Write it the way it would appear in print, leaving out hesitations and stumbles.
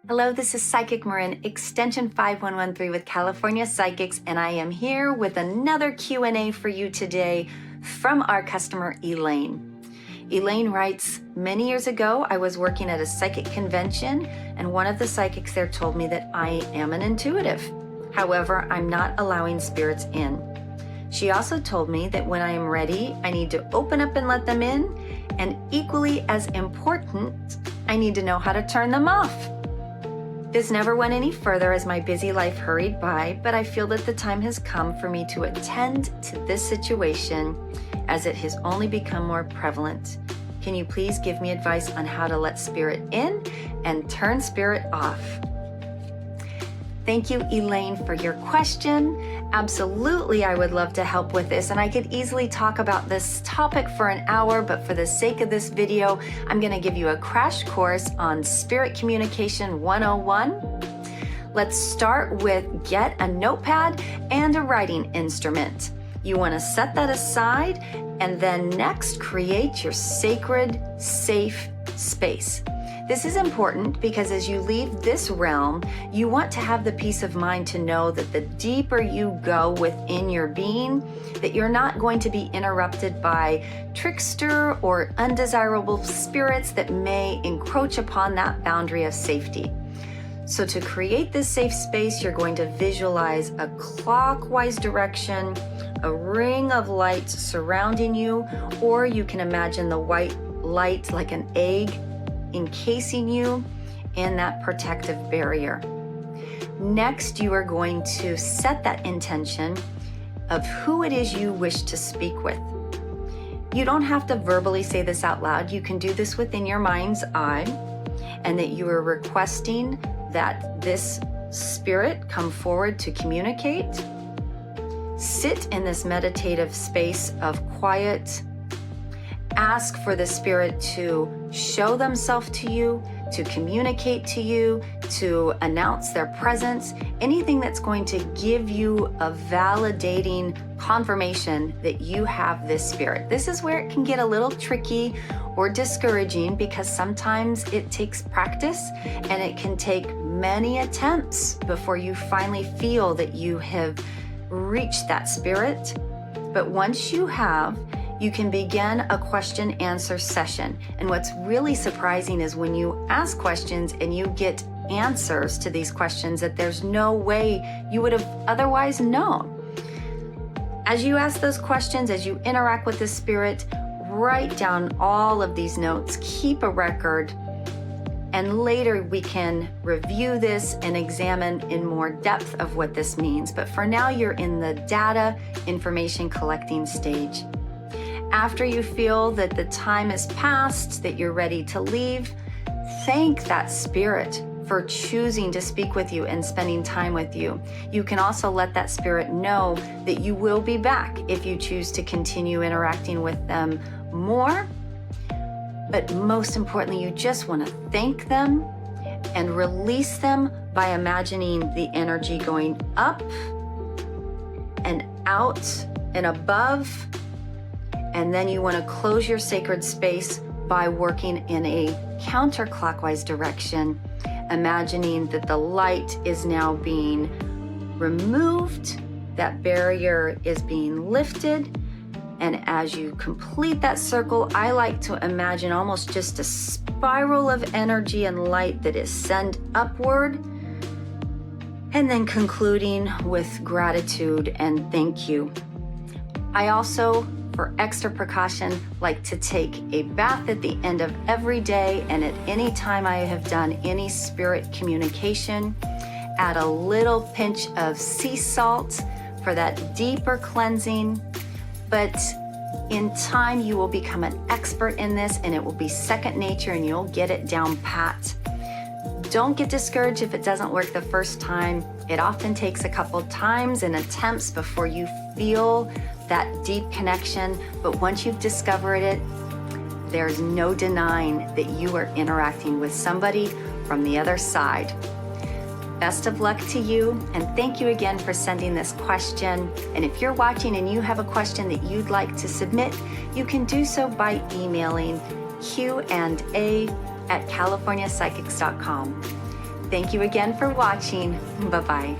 Hello, this is Psychic Marin, extension 5113 with California Psychics, and I am here with another Q&A for you today from our customer, Elaine. Elaine writes, many years ago, I was working at a psychic convention, and one of the psychics there told me that I am an intuitive. However, I'm not allowing spirits in. She also told me that when I am ready, I need to open up and let them in, and equally as important, I need to know how to turn them off. This never went any further as my busy life hurried by, but I feel that the time has come for me to attend to this situation as it has only become more prevalent. Can you please give me advice on how to let spirit in and turn spirit off? Thank you, Elaine, for your question. Absolutely, I would love to help with this, and I could easily talk about this topic for an hour, but for the sake of this video, I'm going to give you a crash course on Spirit Communication 101. Let's start with get a notepad and a writing instrument. You want to set that aside, and then next create your sacred, safe space. This is important because as you leave this realm, you want to have the peace of mind to know that the deeper you go within your being, that you're not going to be interrupted by trickster or undesirable spirits that may encroach upon that boundary of safety. So to create this safe space, you're going to visualize a clockwise direction, a ring of light surrounding you, or you can imagine the white light like an egg encasing you in that protective barrier. Next, you are going to set that intention of who it is you wish to speak with. You don't have to verbally say this out loud. You can do this within your mind's eye, and that you are requesting that this spirit come forward to communicate. Sit in this meditative space of quiet. Ask for the spirit to show themselves to you, to communicate to you, to announce their presence, anything that's going to give you a validating confirmation that you have this spirit. This is where it can get a little tricky or discouraging because sometimes it takes practice and it can take many attempts before you finally feel that you have reached that spirit. But once you have, you can begin a question-answer session. And what's really surprising is when you ask questions and you get answers to these questions that there's no way you would have otherwise known. As you ask those questions, as you interact with the spirit, write down all of these notes, keep a record, and later we can review this and examine in more depth of what this means. But for now, you're in the data information collecting stage. After you feel that the time has passed, that you're ready to leave, thank that spirit for choosing to speak with you and spending time with you. You can also let that spirit know that you will be back if you choose to continue interacting with them more. But most importantly, you just want to thank them and release them by imagining the energy going up and out and above. And then you want to close your sacred space by working in a counterclockwise direction, imagining that the light is now being removed, that barrier is being lifted. And as you complete that circle, I like to imagine almost just a spiral of energy and light that is sent upward, and then concluding with gratitude and thank you. I also, for extra precaution, like to take a bath at the end of every day, and at any time I have done any spirit communication, add a little pinch of sea salt for that deeper cleansing. But in time, you will become an expert in this, and it will be second nature, and you'll get it down pat. Don't get discouraged if it doesn't work the first time. It often takes a couple times and attempts before you feel that deep connection, but once you've discovered it, there's no denying that you are interacting with somebody from the other side. Best of luck to you, and thank you again for sending this question. And if you're watching and you have a question that you'd like to submit, you can do so by emailing Q&A@californiapsychics.com. Thank you again for watching. Bye-bye.